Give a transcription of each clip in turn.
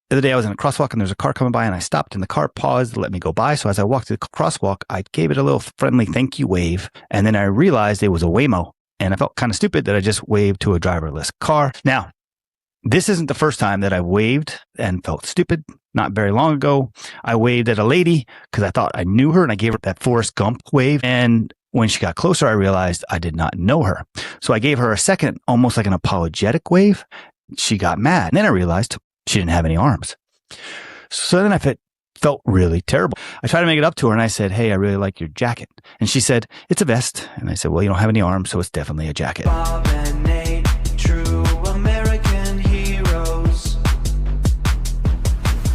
The other day I was in a crosswalk and there's a car coming by and I stopped and the car paused to let me go by. So as I walked to the crosswalk, I gave it a little friendly thank you wave. And then I realized it was a Waymo and I felt kind of stupid that I just waved to a driverless car. Now, this isn't the first time that I waved and felt stupid. Not very long ago, I waved at a lady because I thought I knew her and I gave her that Forrest Gump wave. And when she got closer, I realized I did not know her. So I gave her a second, almost like an apologetic wave. She got mad. And then I realized she didn't have any arms. So then I felt really terrible. I tried to make it up to her and I said, hey, I really like your jacket. And she said, it's a vest. And I said, well, you don't have any arms, so it's definitely a jacket. Bob and Nate, true American heroes.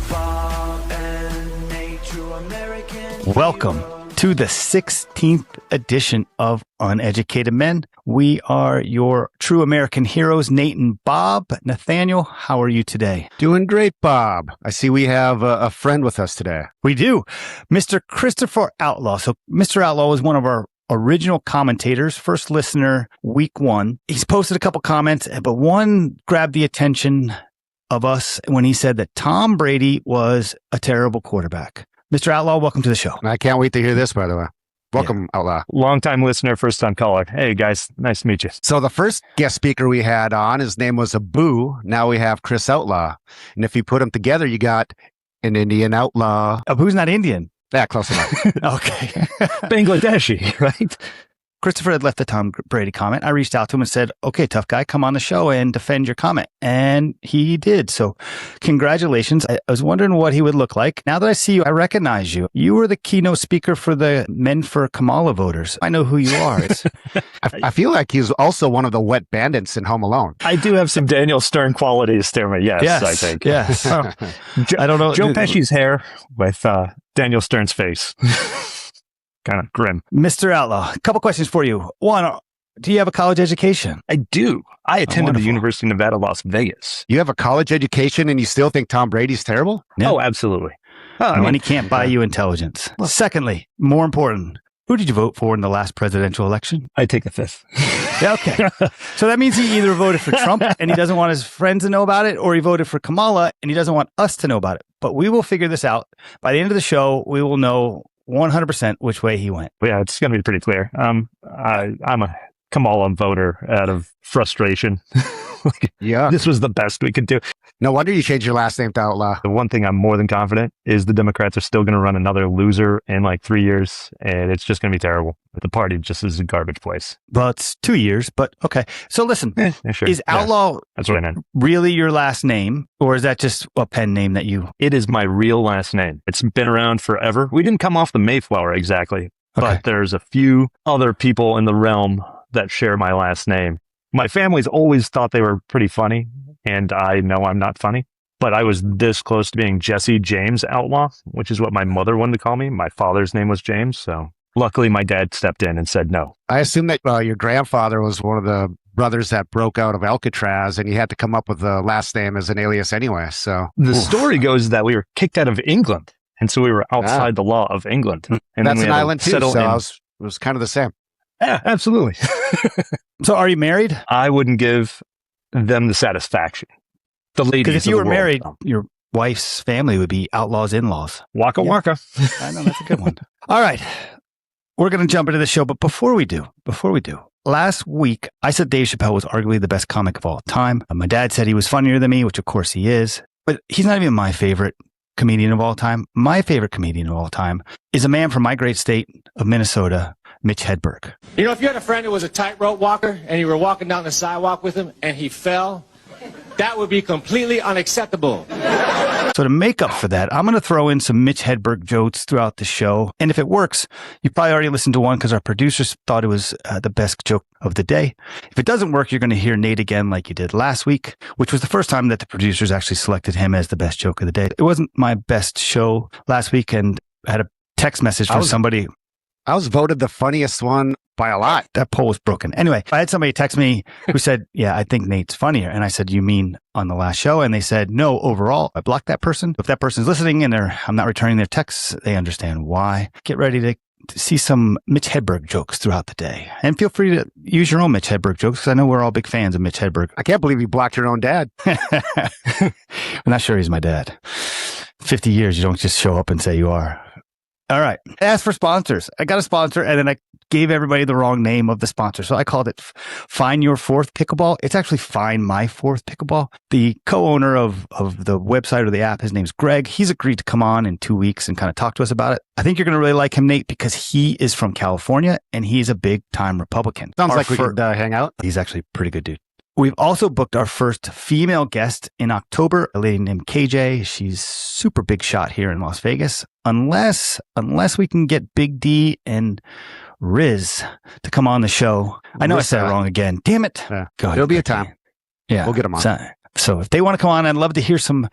Bob and Nate, true American heroes. Welcome to the 16th edition of Uneducated Men. We are your true American heroes, Nate and Bob. Nathaniel, how are you today? Doing great, Bob. I see we have a friend with us today. We do. Mr. Christopher Outlaw. So Mr. Outlaw was one of our original commentators, first listener, week 1. He's posted a couple comments, but one grabbed the attention of us when he said that Tom Brady was a terrible quarterback. Mr. Outlaw, welcome to the show. I can't wait to hear this, by the way. Welcome, Outlaw. Long-time listener, first-time caller. Hey, guys. Nice to meet you. So the first guest speaker we had on, his name was Abu. Now we have Chris Outlaw. And if you put them together, you got an Indian outlaw. Abu's not Indian. Yeah, close enough. Okay. Bangladeshi, right? Christopher had left the Tom Brady comment. I reached out to him and said, okay, tough guy, come on the show and defend your comment. And he did. So congratulations. I was wondering what he would look like. Now that I see you, I recognize you. You were the keynote speaker for the Men for Kamala voters. I know who you are. I feel like he's also one of the wet bandits in Home Alone. I do have some Daniel Stern qualities to me. Yes, I think. Yes. I don't know. Joe Pesci's hair with Daniel Stern's face. Kind of grim. Mr. Outlaw, a couple questions for you. One, do you have a college education? I do. I attended the University of Nevada, Las Vegas. You have a college education and you still think Tom Brady's terrible? Yeah. Oh, absolutely. Money can't buy you intelligence. Well, secondly, more important, who did you vote for in the last presidential election? I take the fifth. Yeah, okay. So that means he either voted for Trump and he doesn't want his friends to know about it, or he voted for Kamala and he doesn't want us to know about it. But we will figure this out. By the end of the show, we will know 100% which way he went. Yeah, it's going to be pretty clear. I'm a Kamala voter out of frustration. Yeah. This was the best we could do. No wonder you changed your last name to Outlaw. The one thing I'm more than confident is the Democrats are still going to run another loser in like 3 years, and it's just going to be terrible. The party just is a garbage place. Well, it's 2 years, but okay. So listen, sure. Is Outlaw that's what I meant. Really your last name, or is that just a pen name that you... It is my real last name. It's been around forever. We didn't come off the Mayflower exactly, but there's a few other people in the realm that share my last name. My family's always thought they were pretty funny, and I know I'm not funny, but I was this close to being Jesse James Outlaw, which is what my mother wanted to call me. My father's name was James, so luckily my dad stepped in and said no. I assume that your grandfather was one of the brothers that broke out of Alcatraz, and he had to come up with the last name as an alias anyway, so... The story goes that we were kicked out of England, and so we were outside the law of England. And that's then an island too, so it was kind of the same. Yeah, absolutely. So are you married? I wouldn't give them the satisfaction. The ladies. Because if you were married, your wife's family would be Outlaw's in-laws. Waka waka. I know, that's a good one. All right. We're going to jump into the show, but before we do, last week, I said Dave Chappelle was arguably the best comic of all time. My dad said he was funnier than me, which of course he is, but he's not even my favorite comedian of all time. My favorite comedian of all time is a man from my great state of Minnesota, Mitch Hedberg. You know, if you had a friend who was a tightrope walker and you were walking down the sidewalk with him and he fell, that would be completely unacceptable. So to make up for that, I'm going to throw in some Mitch Hedberg jokes throughout the show. And if it works, you probably already listened to one because our producers thought it was the best joke of the day. If it doesn't work, you're going to hear Nate again like you did last week, which was the first time that the producers actually selected him as the best joke of the day. It wasn't my best show last week, and I had a text message from somebody. I was voted the funniest one by a lot. That poll was broken. Anyway, I had somebody text me who said, yeah, I think Nate's funnier. And I said, you mean on the last show? And they said, no, overall. I blocked that person. If that person's listening and I'm not returning their texts, they understand why. Get ready to see some Mitch Hedberg jokes throughout the day. And feel free to use your own Mitch Hedberg jokes, because I know we're all big fans of Mitch Hedberg. I can't believe you blocked your own dad. I'm not sure he's my dad. 50 years, you don't just show up and say you are. All right. As for sponsors, I got a sponsor, and then I gave everybody the wrong name of the sponsor. So I called it Find Your Fourth Pickleball. It's actually Find My Fourth Pickleball. The co-owner of the website or the app, his name's Greg. He's agreed to come on in 2 weeks and kind of talk to us about it. I think you're going to really like him, Nate, because he is from California, and he's a big-time Republican. Sounds like we could hang out. He's actually a pretty good dude. We've also booked our first female guest in October, a lady named KJ. She's super big shot here in Las Vegas. Unless we can get Big D and Riz to come on the show. I know I said it wrong again. Damn it. Yeah. Go ahead. There'll be a time. Yeah. We'll get them on. So if they want to come on, I'd love to hear some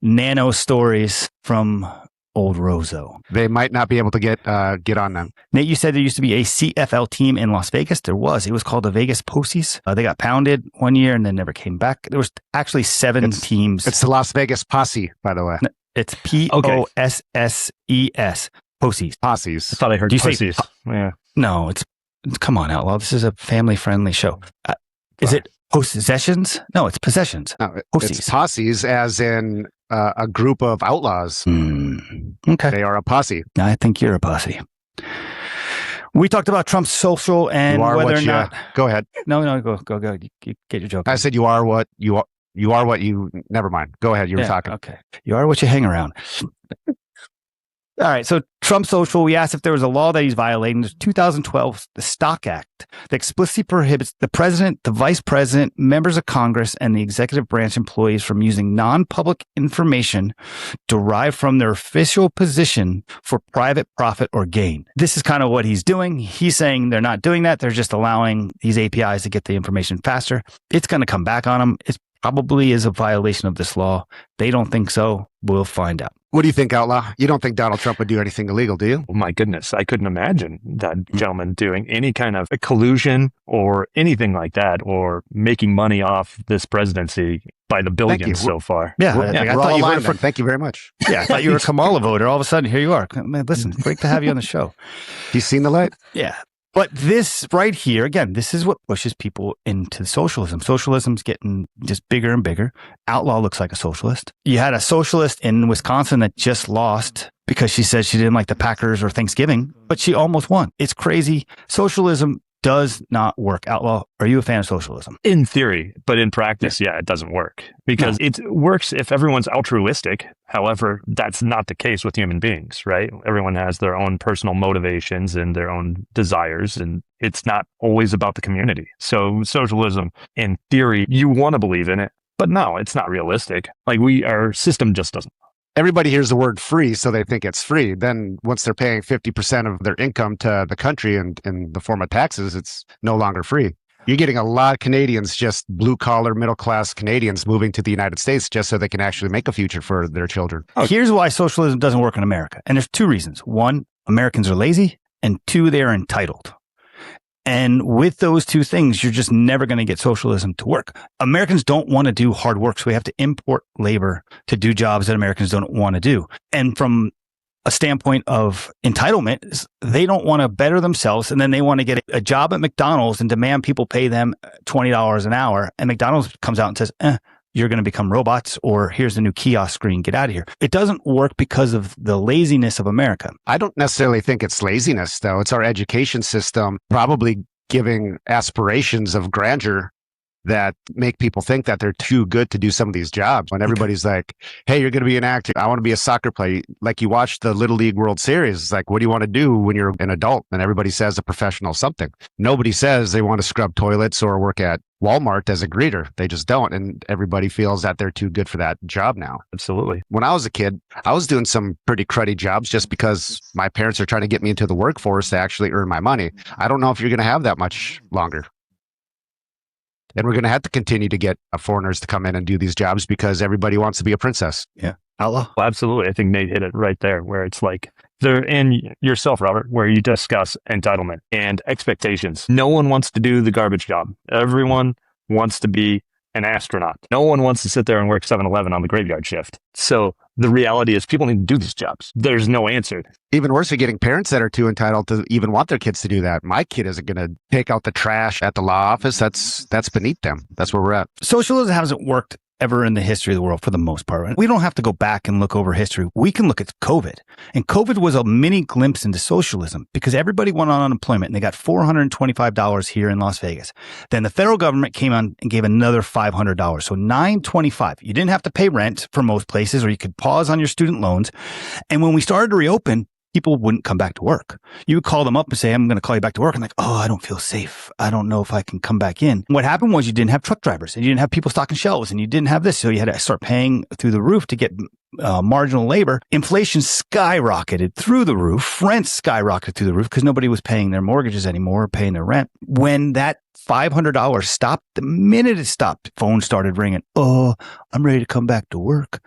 nano stories from old Rozo. They might not be able to get on them. Nate, you said there used to be a CFL team in Las Vegas. There was. It was called the Vegas Posies. They got pounded one year and then never came back. There was actually seven teams. It's the Las Vegas Posse, by the way. It's Posses. Posies. Posses. I thought I heard pussies. Yeah. No, it's come on, Outlaw. This is a family-friendly show. Is it possessions? No, it's possessions. No, it's posses, as in a group of outlaws. Okay. They are a posse. I think you're a posse. We talked about Trump's social and whether or not. Go ahead. No, go. You get your joke. I said you are what you never mind. Go ahead. You were talking. Okay. You are what you hang around. All right. So Trump social, we asked if there was a law that he's violating. There's 2012, the Stock Act, that explicitly prohibits the president, the vice president, members of Congress, and the executive branch employees from using non-public information derived from their official position for private profit or gain. This is kind of what he's doing. He's saying they're not doing that. They're just allowing these APIs to get the information faster. It's going to come back on them. It probably is a violation of this law. They don't think so. We'll find out. What do you think, Outlaw? You don't think Donald Trump would do anything illegal, do you? Oh my goodness. I couldn't imagine that gentleman doing any kind of a collusion or anything like that, or making money off this presidency by the billions so far. Yeah. I thought you voted for. Thank you very much. Yeah. I thought you were a Kamala voter. All of a sudden, here you are. Man, listen, great to have you on the show. You seen the light? Yeah. But this right here, again, this is what pushes people into socialism. Socialism's getting just bigger and bigger. Outlaw looks like a socialist. You had a socialist in Wisconsin that just lost because she said she didn't like the Packers or Thanksgiving, but she almost won. It's crazy. Socialism does not work. Outlaw, are you a fan of socialism? In theory, but in practice, yeah, it doesn't work because it works if everyone's altruistic. However, that's not the case with human beings, right? Everyone has their own personal motivations and their own desires, and it's not always about the community. So socialism, in theory, you want to believe in it, but no, it's not realistic. Like our system just doesn't. Everybody hears the word free, so they think it's free. Then once they're paying 50% of their income to the country in the form of taxes, it's no longer free. You're getting a lot of Canadians, just blue-collar, middle-class Canadians moving to the United States just so they can actually make a future for their children. Here's why socialism doesn't work in America. And there's two reasons. One, Americans are lazy. And two, they're entitled. And with those two things, you're just never going to get socialism to work. Americans don't want to do hard work, so we have to import labor to do jobs that Americans don't want to do. And from a standpoint of entitlement, they don't want to better themselves, and then they want to get a job at McDonald's and demand people pay them $20 an hour. And McDonald's comes out and says, you're going to become robots, or here's the new kiosk screen, get out of here. It doesn't work because of the laziness of America. I don't necessarily think it's laziness, though. It's our education system probably giving aspirations of grandeur that make people think that they're too good to do some of these jobs. When everybody's like, hey, you're going to be an actor. I want to be a soccer player. Like you watch the Little League World Series. It's like, what do you want to do when you're an adult? And everybody says a professional something. Nobody says they want to scrub toilets or work at Walmart as a greeter. They just don't. And everybody feels that they're too good for that job now. Absolutely. When I was a kid, I was doing some pretty cruddy jobs just because my parents are trying to get me into the workforce to actually earn my money. I don't know if you're going to have that much longer. And we're going to have to continue to get foreigners to come in and do these jobs because everybody wants to be a princess. Yeah. Outlaw? Well, absolutely. I think Nate hit it right there, where it's like, and yourself, Robert, where you discuss entitlement and expectations. No one wants to do the garbage job. Everyone wants to be an astronaut. No one wants to sit there and work 7-Eleven on the graveyard shift. So the reality is people need to do these jobs. There's no answer. Even worse, you're getting parents that are too entitled to even want their kids to do that. My kid isn't going to take out the trash at the law office. That's beneath them. That's where we're at. Socialism hasn't worked ever in the history of the world for the most part. We don't have to go back and look over history. We can look at COVID. And COVID was a mini glimpse into socialism because everybody went on unemployment and they got $425 here in Las Vegas. Then the federal government came on and gave another $500. So $925. You didn't have to pay rent for most places, or you could pause on your student loans. And when we started to reopen, people wouldn't come back to work. You would call them up and say, I'm going to call you back to work. I'm like, oh, I don't feel safe. I don't know if I can come back in. What happened was you didn't have truck drivers and you didn't have people stocking shelves and you didn't have this. So you had to start paying through the roof to get marginal labor. Inflation skyrocketed through the roof. Rents skyrocketed through the roof because nobody was paying their mortgages anymore or paying their rent. When that $500 stopped, the minute it stopped, phones started ringing. Oh, I'm ready to come back to work.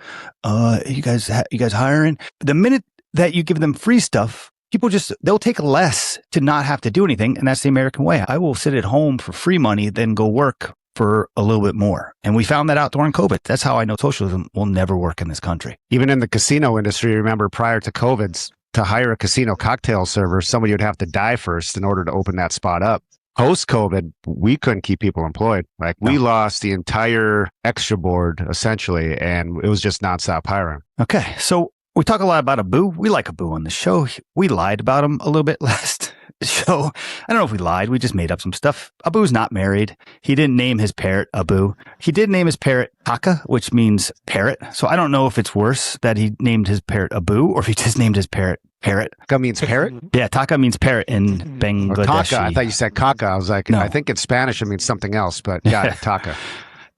You guys hiring? The minute that you give them free stuff, people they'll take less to not have to do anything. And that's the American way. I will sit at home for free money, then go work for a little bit more. And we found that out during COVID. That's how I know socialism will never work in this country. Even in the casino industry, remember prior to COVID, to hire a casino cocktail server, somebody would have to die first in order to open that spot up. Post-COVID, we couldn't keep people employed. We lost the entire extra board, essentially, and it was just nonstop hiring. Okay, so we talk a lot about Abu. We like Abu on the show. We lied about him a little bit last show. I don't know if we lied. We just made up some stuff. Abu's not married. He didn't name his parrot Abu. He did name his parrot Taka, which means parrot. So I don't know if it's worse that he named his parrot Abu or if he just named his parrot parrot. Taka means parrot? Yeah, Taka means parrot in Bangladeshi. Taka. I thought you said kaka. I was like, no. I think in Spanish it means something else, but yeah, Taka.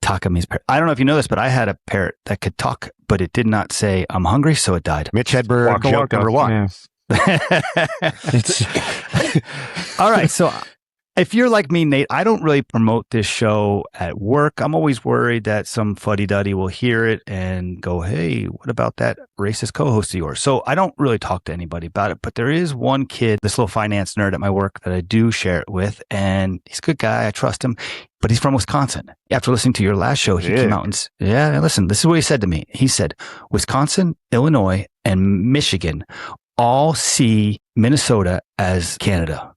Taka means parrot. I don't know if you know this, but I had a parrot that could talk, but it did not say, I'm hungry, so it died. Mitch Hedberg, joke number one. Yeah. All right. So if you're like me, Nate, I don't really promote this show at work. I'm always worried that some fuddy-duddy will hear it and go, hey, what about that racist co-host of yours? So I don't really talk to anybody about it, but there is one kid, this little finance nerd at my work that I do share it with, and he's a good guy. I trust him, but he's from Wisconsin. After listening to your last show, he came out and listen, this is what he said to me. He said, Wisconsin, Illinois, and Michigan all see Minnesota as Canada.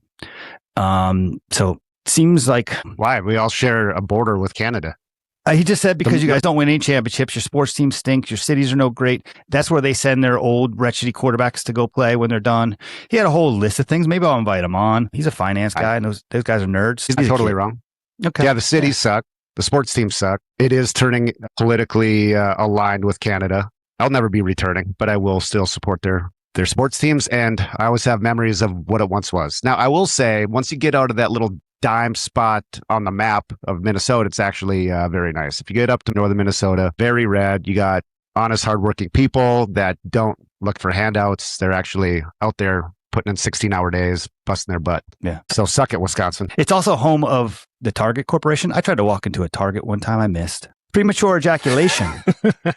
So seems like why we all share a border with Canada. He just said because you guys don't win any championships, your sports team stinks, your cities are no great. That's where they send their old wretchy quarterbacks to go play when they're done. He had a whole list of things. Maybe I'll invite him on. He's a finance guy, and those guys are nerds. He's totally wrong. Okay. Yeah, the cities suck. The sports teams suck. It is turning politically aligned with Canada. I'll never be returning, but I will still support their sports teams, and I always have memories of what it once was. Now, I will say, once you get out of that little dime spot on the map of Minnesota, it's actually very nice. If you get up to northern Minnesota, very red. You got honest, hardworking people that don't look for handouts. They're actually out there putting in 16-hour days, busting their butt. Yeah. So suck it, Wisconsin. It's also home of the Target Corporation. I tried to walk into a Target one time. I missed. Premature ejaculation.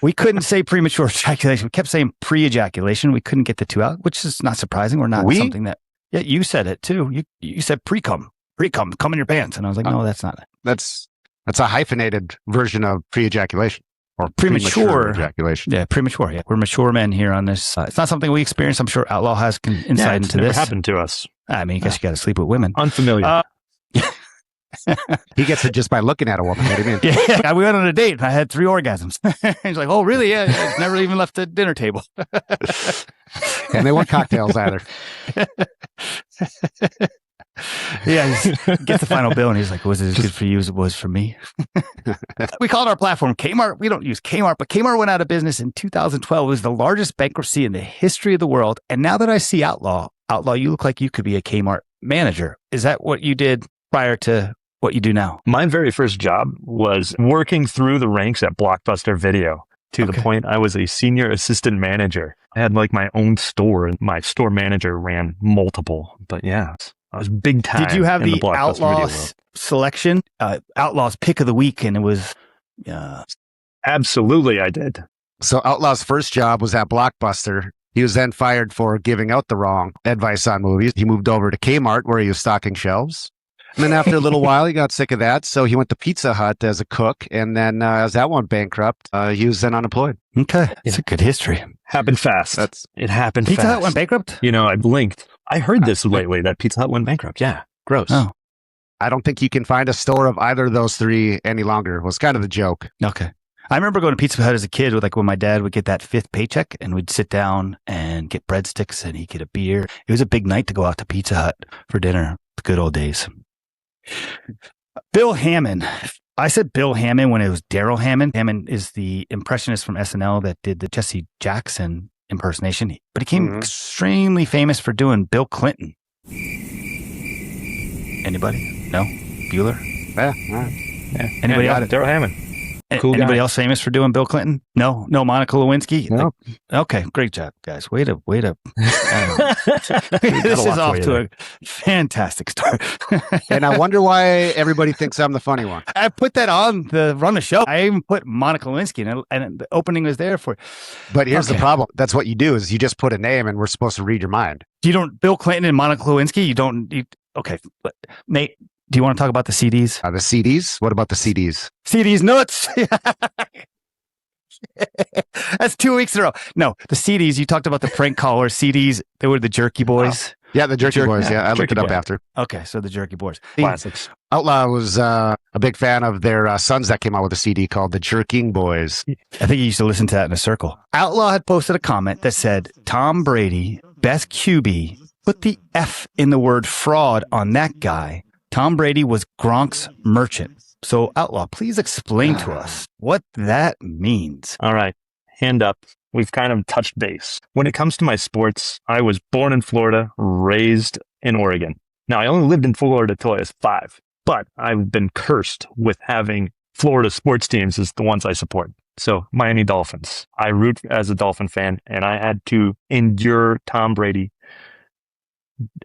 We couldn't say premature ejaculation. We kept saying pre-ejaculation. We couldn't get the two out, which is not surprising. We're not something that, yeah, you said it too. You said pre-cum, cum in your pants. And I was like, no, that's not it. That's a hyphenated version of pre-ejaculation or premature ejaculation. Yeah, premature. Yeah, we're mature men here on this. It's not something we experience. I'm sure Outlaw has insight into never this. Happened to us. I mean, I guess you got to sleep with women. Unfamiliar. He gets it just by looking at a woman. What do you mean? Yeah, we went on a date and I had 3 orgasms. He's like, oh, really? Yeah, he's never even left the dinner table. And they weren't cocktails either. Yeah, he gets the final bill and he's like, was it as good for you as it was for me? We called our platform Kmart. We don't use Kmart, but Kmart went out of business in 2012. It was the largest bankruptcy in the history of the world. And now that I see Outlaw, you look like you could be a Kmart manager. Is that what you did prior to what you do now? My very first job was working through the ranks at Blockbuster Video to the point I was a senior assistant manager. I had like my own store and my store manager ran multiple, but yeah, I was big time. Did you have the Outlaws selection, Outlaws pick of the week? And it was, absolutely I did. So Outlaw's first job was at Blockbuster. He was then fired for giving out the wrong advice on movies. He moved over to Kmart where he was stocking shelves. And then after a little while, he got sick of that. So he went to Pizza Hut as a cook. And then as that went bankrupt, he was then unemployed. Okay. It's a good history. Happened fast. It happened Pizza fast. Hut went bankrupt? I blinked. I heard this lately, that Pizza Hut went bankrupt. Yeah. Gross. Oh. I don't think you can find a store of either of those three any longer. It was kind of the joke. Okay. I remember going to Pizza Hut as a kid with when my dad would get that fifth paycheck and we'd sit down and get breadsticks and he'd get a beer. It was a big night to go out to Pizza Hut for dinner. The good old days. Bill Hammond. I said Bill Hammond when it was Daryl Hammond. Hammond is the impressionist from SNL that did the Jesse Jackson impersonation, but he became extremely famous for doing Bill Clinton. Anybody? No? Bueller? Yeah. Anybody else? Daryl Hammond. Cool Anybody guy. else famous for doing Bill Clinton? No, Monica Lewinsky. No. Okay, great job, guys. Way to. This is off to a fantastic start. And I wonder why everybody thinks I'm the funny one. I put that on the run the show. I even put Monica Lewinsky, and the opening was there for. But here's the problem. That's what you do is you just put a name, and we're supposed to read your mind. You don't Bill Clinton and Monica Lewinsky. You don't. Okay, but Nate. Do you want to talk about the CDs? The CDs? What about the CDs? CDs nuts. That's 2 weeks in a row. No, the CDs. You talked about the prank caller CDs. They were the Jerky Boys. Oh. Yeah, the Jerky Boys. Yeah, I looked it up after. Okay, so the Jerky Boys. Classics. Outlaw was a big fan of their sons that came out with a CD called the Jerking Boys. I think he used to listen to that in a circle. Outlaw had posted a comment that said, Tom Brady, best QB, put the F in the word fraud on that guy. Tom Brady was Gronk's merchant. So, Outlaw, please explain to us what that means. All right. Hand up. We've kind of touched base. When it comes to my sports, I was born in Florida, raised in Oregon. Now, I only lived in Florida till I was 5, but I've been cursed with having Florida sports teams as the ones I support. So, Miami Dolphins. I root as a Dolphin fan, and I had to endure Tom Brady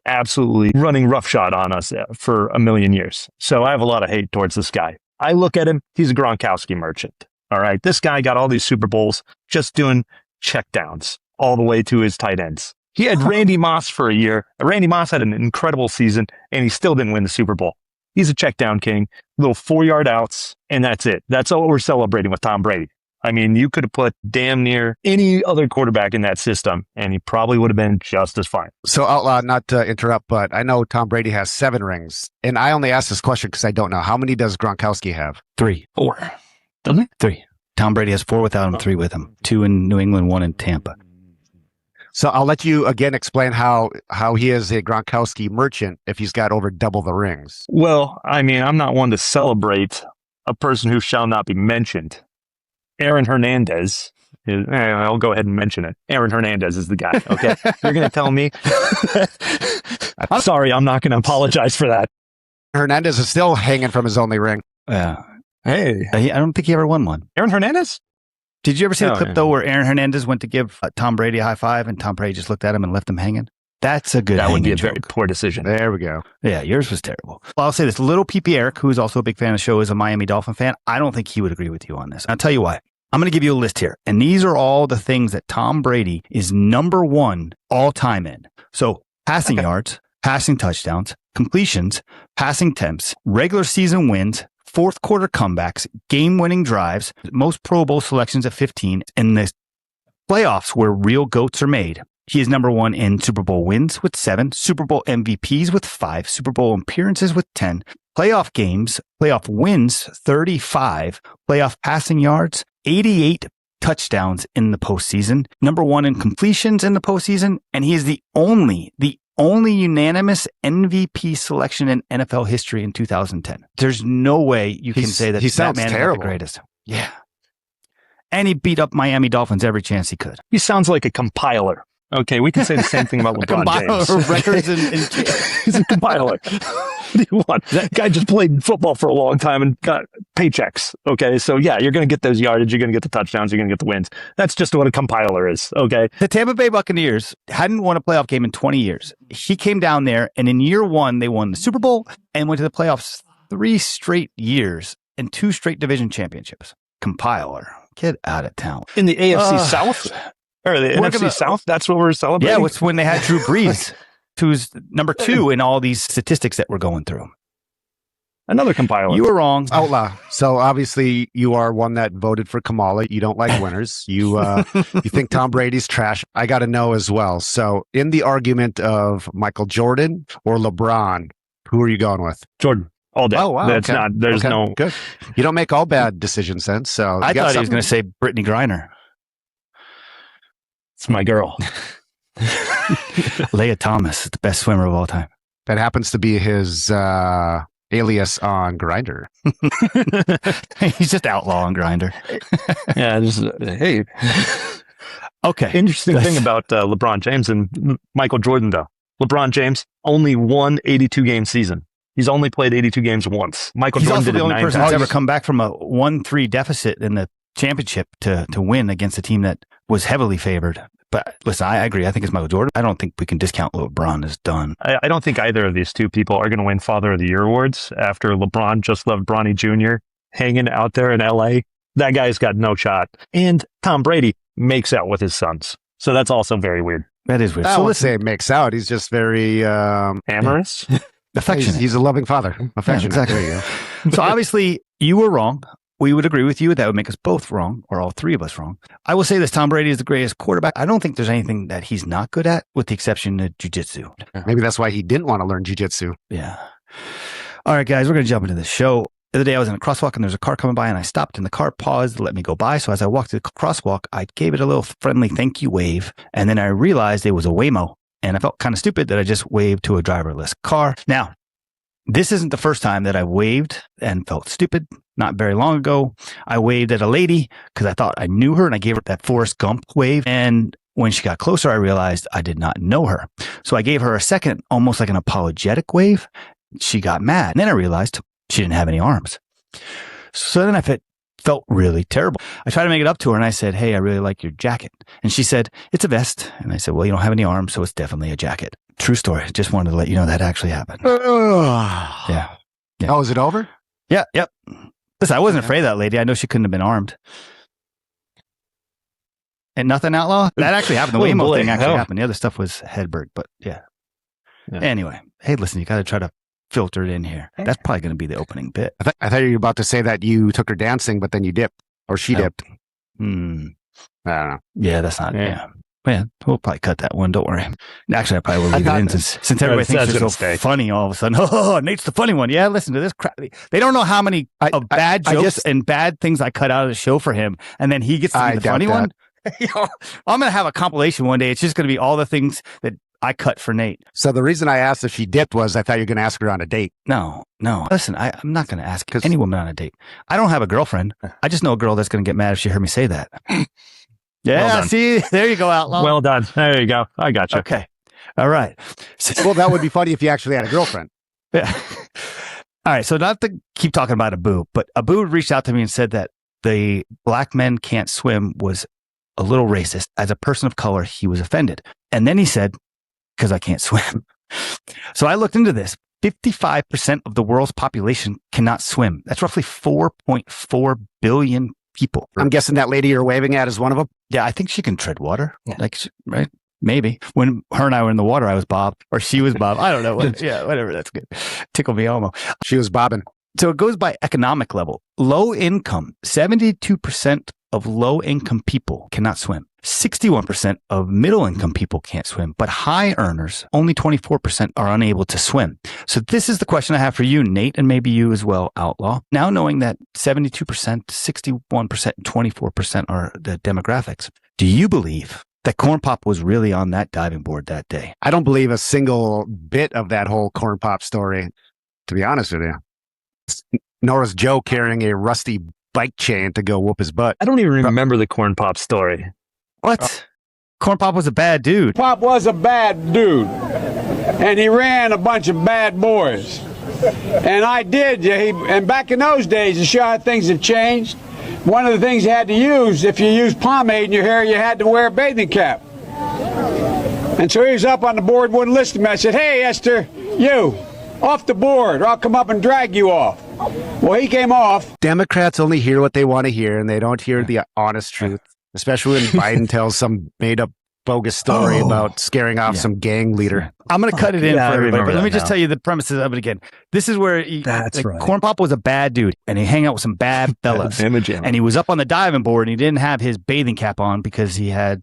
absolutely running roughshod on us for a million years. So I have a lot of hate towards this guy. I look at him, he's a Gronkowski merchant. All right. This guy got all these Super Bowls just doing checkdowns all the way to his tight ends. He had Randy Moss for a year. Randy Moss had an incredible season and he still didn't win the Super Bowl. He's a checkdown king, little 4-yard outs, and that's it. That's all we're celebrating with Tom Brady. I mean, you could have put damn near any other quarterback in that system, and he probably would have been just as fine. So, Outlaw, not to interrupt, but I know Tom Brady has 7 rings, and I only asked this question because I don't know. How many does Gronkowski have? 3. 4. Doesn't he? 3. Tom Brady has 4 without him, 3 with him. 2 in New England, 1 in Tampa. So I'll let you again explain how he is a Gronkowski merchant if he's got over double the rings. Well, I mean, I'm not one to celebrate a person who shall not be mentioned. Aaron Hernandez, I'll go ahead and mention it. Aaron Hernandez is the guy, okay? You're going to tell me? I'm sorry, I'm not going to apologize for that. Hernandez is still hanging from his only ring. Yeah. Hey. I don't think he ever won one. Aaron Hernandez? Did you ever see the clip, though, where Aaron Hernandez went to give Tom Brady a high five and Tom Brady just looked at him and left him hanging? That's a good That would be a joke. very poor decision. There we go. Yeah, yours was terrible. Well, I'll say this. Little PP Eric, who is also a big fan of the show, is a Miami Dolphin fan. I don't think he would agree with you on this. I'll tell you why. I'm going to give you a list here. And these are all the things that Tom Brady is number 1 all time in. So passing yards, passing touchdowns, completions, passing attempts, regular season wins, fourth quarter comebacks, game-winning drives, most Pro Bowl selections at 15, and the playoffs where real GOATs are made. He is number 1 in Super Bowl wins with 7, Super Bowl MVPs with 5, Super Bowl appearances with 10, playoff games, playoff wins 35, playoff passing yards 88, touchdowns in the postseason, number 1 in completions in the postseason, and he is the only unanimous MVP selection in NFL history in 2010. There's no way you can say that he sounds that man terrible. is the greatest. Yeah. And he beat up Miami Dolphins every chance he could. He sounds like a compiler. Okay, we can say the same thing about LeBron James. Records and He's a compiler. What do you want? That guy just played football for a long time and got paychecks. Okay, so yeah, you're going to get those yardage, you're going to get the touchdowns, you're going to get the wins. That's just what a compiler is. Okay. The Tampa Bay Buccaneers hadn't won a playoff game in 20 years. He came down there, and in year 1, they won the Super Bowl and went to the playoffs 3 straight years and 2 straight division championships. Compiler. Get out of town. In the AFC South? Or the NFC South? That's what we're celebrating? Yeah, it's when they had Drew Brees, who's number 2 in all these statistics that we're going through. Another compiler. You were wrong. Outlaw. So obviously you are one that voted for Kamala. You don't like winners. You think Tom Brady's trash. I got to know as well. So in the argument of Michael Jordan or LeBron, who are you going with? Jordan. All day. Oh, wow. That's not, there's no. Good. You don't make all bad decisions then. So I thought he was going to say Brittany Griner. It's my girl. Leah Thomas is the best swimmer of all time. That happens to be his alias on Grindr. He's just outlaw on Grindr. Yeah, just, hey. Okay. Interesting thing about LeBron James and Michael Jordan, though. LeBron James only won 82-game season. He's only played 82 games once. Michael He's Jordan also did the it only 9 person times. that's ever come back from a 1-3 deficit in the championship to win against a team that was heavily favored. But listen, I agree. I think it's Michael Jordan. I don't think we can discount what LeBron has done. I don't think either of these two people are going to win Father of the Year awards after LeBron just loved Bronny Jr. hanging out there in LA. That guy's got no shot. And Tom Brady makes out with his sons. So that's also very weird. That is weird. I So would say makes out. He's just very Amorous? affectionate. He's a loving father. Affectionate. Yeah, exactly. There you go. So obviously you were wrong. We would agree with you. That would make us both wrong, or all three of us wrong. I will say this: Tom Brady is the greatest quarterback. I don't think there's anything that he's not good at, with the exception of jiu-jitsu. Maybe that's why he didn't want to learn jiu-jitsu. Yeah. All right, guys, we're going to jump into the show. The other day I was in a crosswalk and there's a car coming by and I stopped and the car paused to let me go by. So as I walked to the crosswalk, I gave it a little friendly thank you wave. And then I realized it was a Waymo and I felt kind of stupid that I just waved to a driverless car. Now, this isn't the first time that I waved and felt stupid. Not very long ago, I waved at a lady because I thought I knew her and I gave her that Forrest Gump wave. And when she got closer, I realized I did not know her. So I gave her a second, almost like an apologetic wave. She got mad. And then I realized she didn't have any arms. So then I felt really terrible. I tried to make it up to her and I said, "Hey, I really like your jacket." And she said, "It's a vest." And I said, "Well, you don't have any arms, so it's definitely a jacket." True story. Just wanted to let you know that actually happened. Yeah. Oh, is it over? Yeah. Yep. Listen, I wasn't afraid of that lady. I know she couldn't have been armed. And nothing, outlaw? That actually happened. The Waymo thing actually happened. The other stuff was Hedberg, but yeah. Anyway, hey, listen, you got to try to filter it in here. That's probably going to be the opening bit. I thought you were about to say that you took her dancing, but then you dipped, or she dipped. I don't know. Yeah, that's not. Yeah. We'll probably cut that one. Don't worry. Actually, I probably will leave it in since everybody thinks it's so funny all of a sudden. Oh, Nate's the funny one. Yeah, listen to this crap. They don't know how many bad jokes and bad things I cut out of the show for him, and then he gets to be the funny one. I'm going to have a compilation one day. It's just going to be all the things that I cut for Nate. So the reason I asked if she dipped was I thought you were going to ask her on a date. No. Listen, I'm not going to ask any woman on a date. I don't have a girlfriend. I just know a girl that's going to get mad if she heard me say that. Yeah, well, see, there you go, outlaw. Well done. There you go. I got you. Okay. All right. Well, that would be funny if you actually had a girlfriend. Yeah. All right. So not to keep talking about Abu, but Abu reached out to me and said that the black men can't swim was a little racist. As a person of color, he was offended. And then he said, because I can't swim. So I looked into this. 55% of the world's population cannot swim. That's roughly 4.4 billion people. I'm guessing that lady you're waving at is one of them. Yeah, I think she can tread water. Yeah. Right? Maybe. When her and I were in the water, I was Bob, or she was Bob. I don't know. Whatever. That's good. Tickle me Elmo. She was bobbing. So it goes by economic level. Low income, 72% of low income people cannot swim. 61% of middle income people can't swim, but high earners, only 24% are unable to swim. So this is the question I have for you, Nate, and maybe you as well, Outlaw. Now knowing that 72%, 61%, and 24% are the demographics, do you believe that Corn Pop was really on that diving board that day? I don't believe a single bit of that whole Corn Pop story, to be honest with you. Nor is Joe carrying a rusty bike chain to go whoop his butt. I don't even remember the Corn Pop story. What? Corn Pop was a bad dude. Pop was a bad dude, and he ran a bunch of bad boys. And I did. And back in those days, to show how things have changed, one of the things you had to use, if you used pomade in your hair, you had to wear a bathing cap. And so he was up on the board, wouldn't listen to me. I said, "Hey, Esther, you, off the board, or I'll come up and drag you off." Well, he came off. Democrats only hear what they want to hear, and they don't hear the honest truth. Especially when Biden tells some made-up bogus story about scaring off some gang leader. I'm going to cut it in for everybody, but let me just now. tell you the premises of it again. This is where Right. Corn Pop was a bad dude, and he hang out with some bad fellas. And he was up on the diving board, and he didn't have his bathing cap on because he had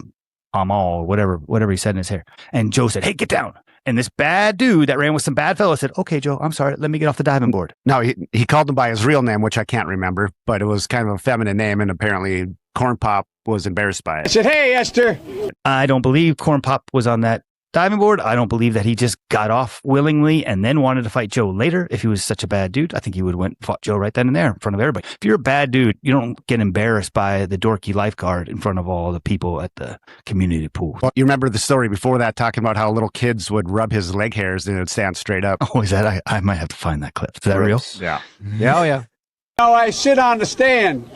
or whatever he said in his hair. And Joe said, "Hey, get down." And this bad dude that ran with some bad fellas said, "Okay, Joe, I'm sorry. Let me get off the diving board." No, he called him by his real name, which I can't remember, but it was kind of a feminine name, and apparently Corn Pop was embarrassed by I it. said, "Hey, Esther." I don't believe Corn Pop was on that diving board. I don't believe that he just got off willingly and then wanted to fight Joe later. If he was such a bad dude, I think he would have went and fought Joe right then and there in front of everybody. If you're a bad dude, you don't get embarrassed by the dorky lifeguard in front of all the people at the community pool. Well, you remember the story before that, talking about how little kids would rub his leg hairs and it would stand straight up. Oh, is that? I might have to find that clip. Is that real? Yeah. Yeah, oh yeah. Now I sit on the stand,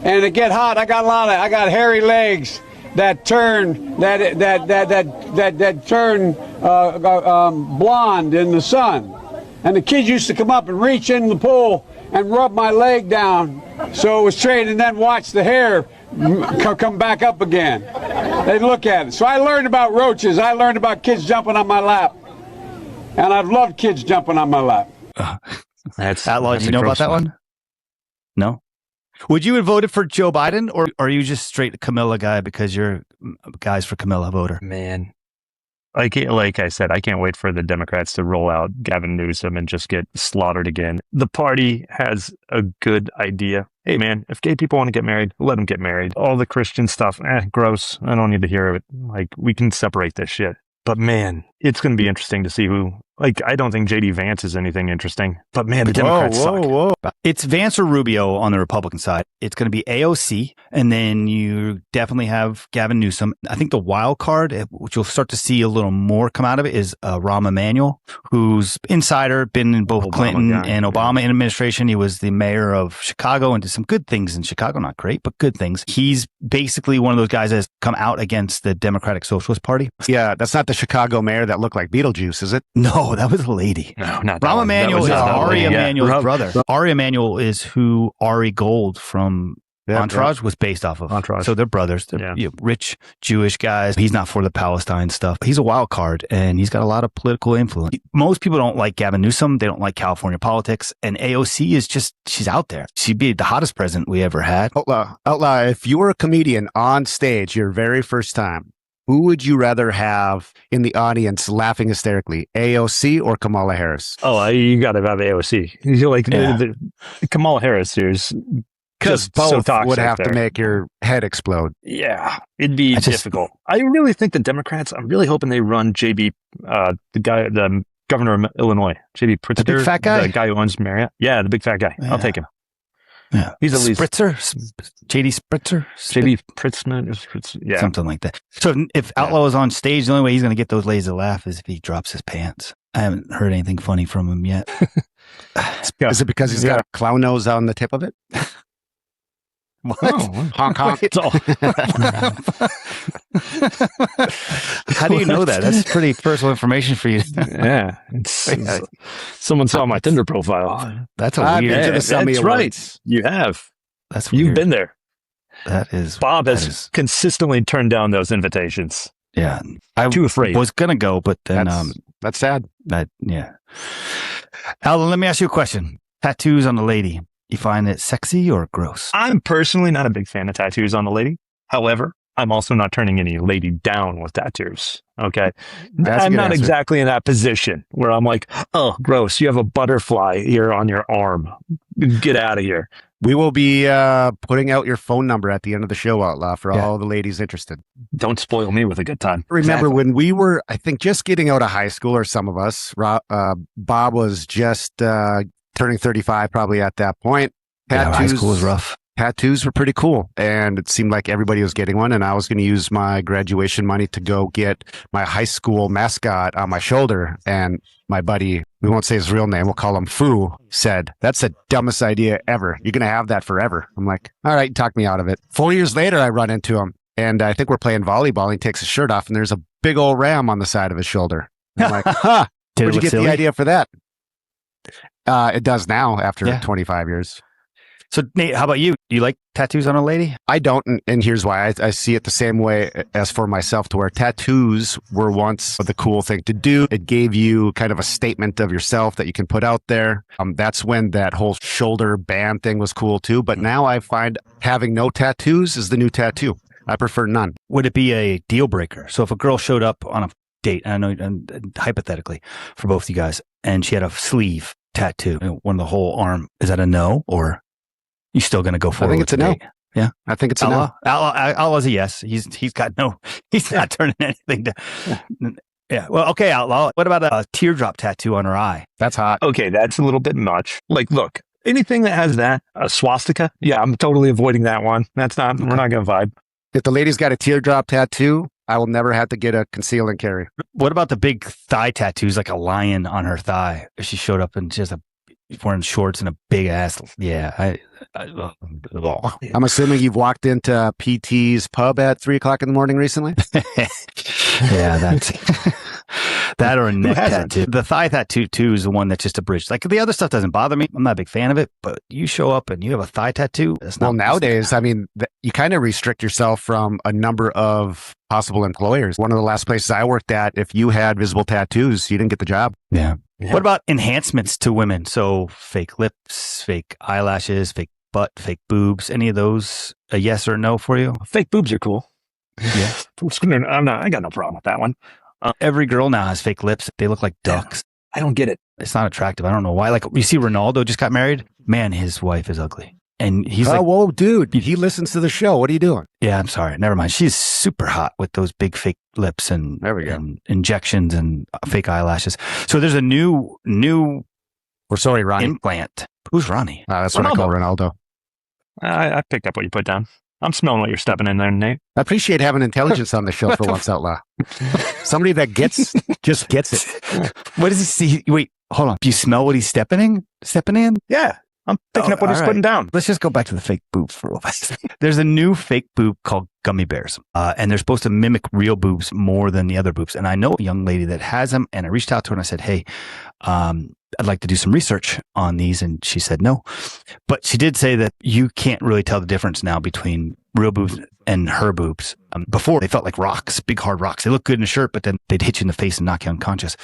and it get hot. I got hairy legs that turn blonde in the sun, and the kids used to come up and reach in the pool and rub my leg down so it was straight, and then watch the hair come back up again. They'd look at it. So I learned about roaches. I learned about kids jumping on my lap, and I've loved kids jumping on my lap. That's Outlaw, do you know about that one? No? Would you have voted for Joe Biden, or are you just straight Camilla guy because you're guys for Camilla voter? Man, like I said, I can't wait for the Democrats to roll out Gavin Newsom and just get slaughtered again. The party has a good idea. Hey, man, if gay people want to get married, let them get married. All the Christian stuff, gross. I don't need to hear it. Like, we can separate this shit. But man, it's going to be interesting to see who. Like, I don't think J.D. Vance is anything interesting. But man, the Democrats suck. It's Vance or Rubio on the Republican side. It's going to be AOC, and then you definitely have Gavin Newsom. I think the wild card, which you'll start to see a little more come out of it, is Rahm Emanuel, who's insider, been in both Clinton and Obama administration. He was the mayor of Chicago and did some good things in Chicago. Not great, but good things. He's basically one of those guys that has come out against the Democratic Socialist Party. Yeah, that's not the Chicago mayor that looked like Beetlejuice, is it? No, that was a lady. No, not that Rahm one. Emanuel is Ari Emanuel's brother. Right. Ari Emanuel is who Ari Gold from Entourage was based off of. Entourage. So they're brothers. They're rich Jewish guys. He's not for the Palestine stuff. He's a wild card, and he's got a lot of political influence. Most people don't like Gavin Newsom. They don't like California politics. And AOC is just, she's out there. She'd be the hottest president we ever had. Outlaw, if you were a comedian on stage your very first time, who would you rather have in the audience laughing hysterically, AOC or Kamala Harris? Oh, you got to have AOC. You're like the Kamala Harris here's because both would have to make your head explode. Yeah, it'd be difficult. I really think the Democrats. I'm really hoping they run JB, the governor of Illinois, JB Pritzker, the big fat guy, the guy who owns Marriott. Yeah, the big fat guy. Yeah. I'll take him. Yeah, he's at least Spritzer, JD Spritzer, JD Pritzman, yeah, something like that. So if Outlaw is on stage, the only way he's going to get those ladies to laugh is if he drops his pants. I haven't heard anything funny from him yet. Is it because he's got a clown nose on the tip of it? What? Oh, honk honk. How do you know that? That's pretty personal information for you. Yeah, someone saw my Tinder profile. That's a weird. That's right. You have. That's weird. You've been there. That is. Bob has consistently turned down those invitations. Yeah, I too afraid. Was gonna go, but then that's sad. Yeah. Alan, let me ask you a question. Tattoos on the lady. You find it sexy or gross? I'm personally not a big fan of tattoos on the lady. However, I'm also not turning any lady down with tattoos. Okay. I'm not exactly in that position where I'm like, oh, gross. You have a butterfly here on your arm. Get out of here. We will be putting out your phone number at the end of the show, Outlaw, for all the ladies interested. Don't spoil me with a good time. Remember when we were, I think, just getting out of high school, or some of us, Bob was just turning 35 probably at that point. High school was rough. Tattoos were pretty cool, and it seemed like everybody was getting one, and I was going to use my graduation money to go get my high school mascot on my shoulder, and my buddy, we won't say his real name, we'll call him Foo, said, "That's the dumbest idea ever. You're going to have that forever." I'm like, all right, talk me out of it. 4 years later, I run into him, and I think we're playing volleyball, and he takes his shirt off, and there's a big old ram on the side of his shoulder. I'm like, where'd you get the idea for that? It does now after 25 years. So Nate, how about you? Do you like tattoos on a lady? I don't, and here's why. I see it the same way as for myself, to where tattoos were once the cool thing to do. It gave you kind of a statement of yourself that you can put out there. That's when that whole shoulder band thing was cool too. But now I find having no tattoos is the new tattoo. I prefer none. Would it be a deal breaker? So if a girl showed up on a date, I know, and hypothetically for both you guys, and she had a sleeve tattoo, one of the whole arm, is that a no, or you still going to go forward? I think it's a no. Yeah, I think it's a no. Outlaw's a yes. He's got no. He's not turning anything down. Yeah. Well, okay, Outlaw. What about a teardrop tattoo on her eye? That's hot. Okay, that's a little bit much. Like, look, anything that has that, a swastika, yeah, I'm totally avoiding that one. That's not. Okay. We're not going to vibe. If the lady's got a teardrop tattoo, I will never have to get a conceal and carry. What about the big thigh tattoos, like a lion on her thigh? If she showed up and just wearing shorts and a big ass. Yeah. I'm assuming you've walked into PT's pub at 3:00 in the morning recently. Yeah, that's that, or a neck tattoo. The thigh tattoo too is the one that's just a bridge. Like the other stuff doesn't bother me. I'm not a big fan of it, but you show up and you have a thigh tattoo. Well, nowadays, I mean, you kind of restrict yourself from a number of possible employers. One of the last places I worked at, if you had visible tattoos, you didn't get the job. Yeah. What about enhancements to women? So fake lips, fake eyelashes, fake butt, fake boobs. Any of those a yes or no for you? Fake boobs are cool. Yeah. I got no problem with that one. Every girl now has fake lips. They look like ducks. I don't get it. It's not attractive. I don't know why. Like, you see Ronaldo just got married. Man, his wife is ugly. And he's like, whoa, dude, he listens to the show. What are you doing? Yeah, I'm sorry. Never mind. She's super hot with those big fake lips and, there we go. And injections and fake eyelashes. So there's a new We're sorry, Ronnie. implant. Who's Ronnie? That's what I call Ronaldo. I picked up what you put down. I'm smelling what you're stepping in there, Nate. I appreciate having intelligence on the show for once, Outlaw. Somebody that just gets it. What does he see? Wait, hold on. Do you smell what he's stepping in? Yeah. I'm picking up what he's putting down. Let's just go back to the fake boobs for a little bit. There's a new fake boob called gummy bears, and they're supposed to mimic real boobs more than the other boobs. And I know a young lady that has them, and I reached out to her and I said, hey, I'd like to do some research on these. And she said no. But she did say that you can't really tell the difference now between real boobs and her boobs. Before, they felt like rocks, big hard rocks. They look good in a shirt, but then they'd hit you in the face and knock you unconscious.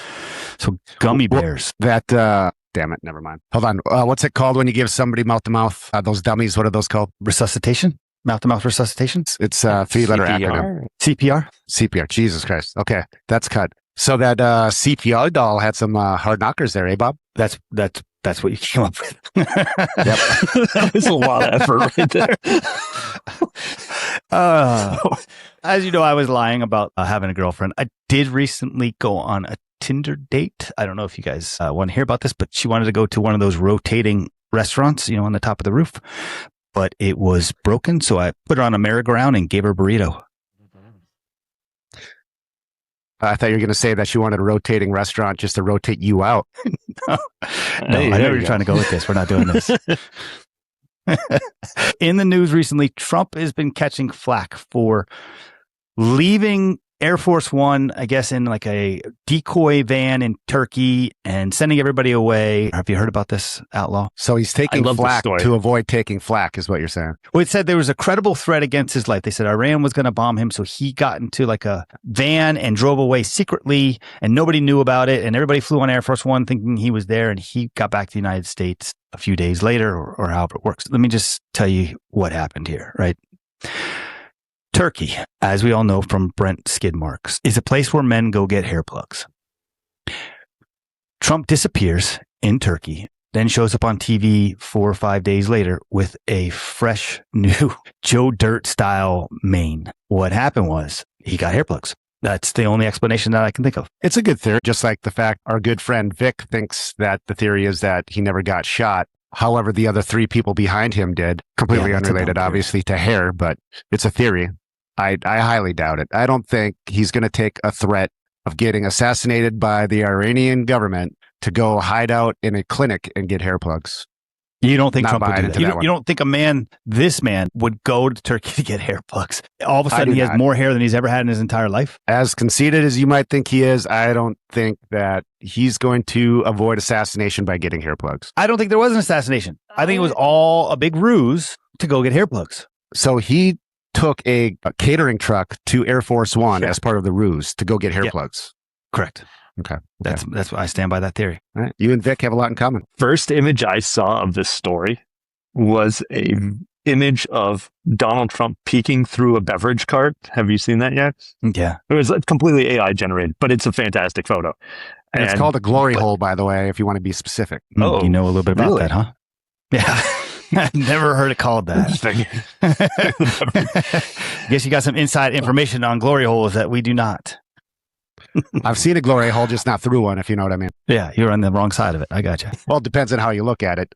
So gummy bears. Damn it, never mind. Hold on. What's it called when you give somebody mouth-to-mouth? Those dummies, what are those called? Resuscitation? Mouth-to-mouth resuscitation? It's a three-letter acronym. CPR? CPR. Jesus Christ. Okay, that's cut. So that CPR doll had some hard knockers there, eh, Bob? That's what you came up with. Yep. It's a lot of effort right there. As you know, I was lying about having a girlfriend. I did recently go on a Tinder date. I don't know if you guys want to hear about this, but she wanted to go to one of those rotating restaurants, on the top of the roof, but it was broken. So I put her on a merry-go-round and gave her a burrito. I thought you were going to say that she wanted a rotating restaurant just to rotate you out. No, I know you're trying to go with this. We're not doing this. In the news recently, Trump has been catching flack for leaving Air Force One, I guess, in like a decoy van in Turkey and sending everybody away. Have you heard about this, Outlaw? So he's taking flack to avoid taking flack, is what you're saying. Well, it said there was a credible threat against his life. They said Iran was going to bomb him, so he got into like a van and drove away secretly, and nobody knew about it, and everybody flew on Air Force One thinking he was there, and he got back to the United States a few days later, or however it works. Let me just tell you what happened here, right? Turkey, as we all know from Brent skid marks, is a place where men go get hair plugs. Trump disappears in Turkey, then shows up on TV 4 or 5 days later with a fresh new Joe Dirt style mane. What happened was he got hair plugs. That's the only explanation that I can think of. It's a good theory, just like the fact our good friend Vic thinks that the theory is that he never got shot. However, the other 3 people behind him did. Completely unrelated, obviously, to hair, but it's a theory. I highly doubt it. I don't think he's going to take a threat of getting assassinated by the Iranian government to go hide out in a clinic and get hair plugs. You don't think Not Trump would buying do into that? that one. You don't think this man would go to Turkey to get hair plugs? All of a sudden, do he has not. more hair than he's ever had in his entire life? As conceited as you might think he is, I don't think that he's going to avoid assassination by getting hair plugs. I don't think there was an assassination. I think it was all a big ruse to go get hair plugs. So he took a catering truck to Air Force One as part of the ruse to go get hair plugs. Correct. Okay. That's why I stand by that theory. All right. You and Vic have a lot in common. First image I saw of this story was a image of Donald Trump peeking through a beverage cart. Have you seen that yet? Yeah. It was completely AI generated, but it's a fantastic photo. And it's called a glory hole, by the way, if you want to be specific. Oh, you know a little bit about really? that, huh? Yeah. I've never heard it called that. Guess you got some inside information on glory holes that we do not. I've seen a glory hole, just not through one, if you know what I mean. Yeah, you're on the wrong side of it. I got you. Well, it depends on how you look at it.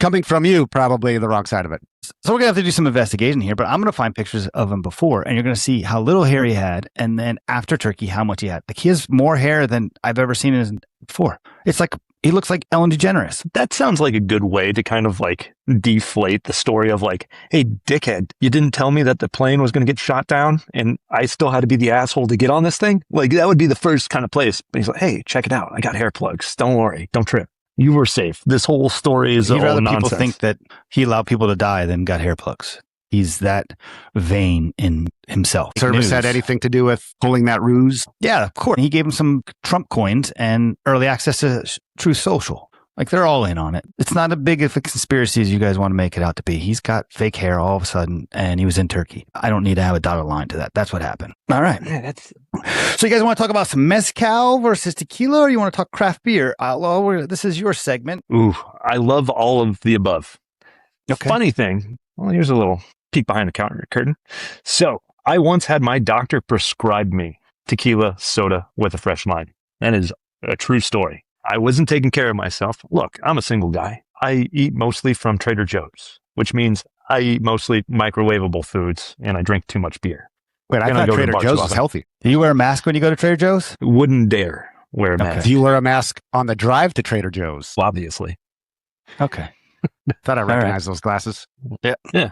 Coming from you, probably the wrong side of it. So we're going to have to do some investigation here, but I'm going to find pictures of him before, and you're going to see how little hair he had, and then after Turkey, how much he had. Like, he has more hair than I've ever seen in his before. It's like, he looks like Ellen DeGeneres. That sounds like a good way to kind of like deflate the story of like, hey, dickhead, you didn't tell me that the plane was going to get shot down and I still had to be the asshole to get on this thing. Like, that would be the first kind of place. But he's like, hey, check it out. I got hair plugs. Don't worry. Don't trip. You were safe. This whole story is all rather nonsense. people think that he allowed people to die than got hair plugs. He's that vain in himself. Service had anything to do with pulling that ruse? Yeah, of course. He gave him some Trump coins and early access to Truth Social. Like, they're all in on it. It's not as big of a conspiracy as you guys want to make it out to be. He's got fake hair all of a sudden, and he was in Turkey. I don't need to have a dotted line to that. That's what happened. All right. Yeah, So you guys want to talk about some mezcal versus tequila, or you want to talk craft beer? Outlaw, this is your segment. Ooh, I love all of the above. Okay. Funny thing. Well, here's a little peek behind the counter curtain. So I once had my doctor prescribe me tequila soda with a fresh lime. That is a true story. I wasn't taking care of myself. Look, I'm a single guy. I eat mostly from Trader Joe's, which means I eat mostly microwavable foods and I drink too much beer. Wait, I And I thought go to Trader the bar Joe's too was often. healthy. Do you wear a mask when you go to Trader Joe's? Wouldn't dare wear a mask. Do you wear a mask on the drive to Trader Joe's? Well, obviously. Okay. Thought I right. recognized those glasses. Yeah.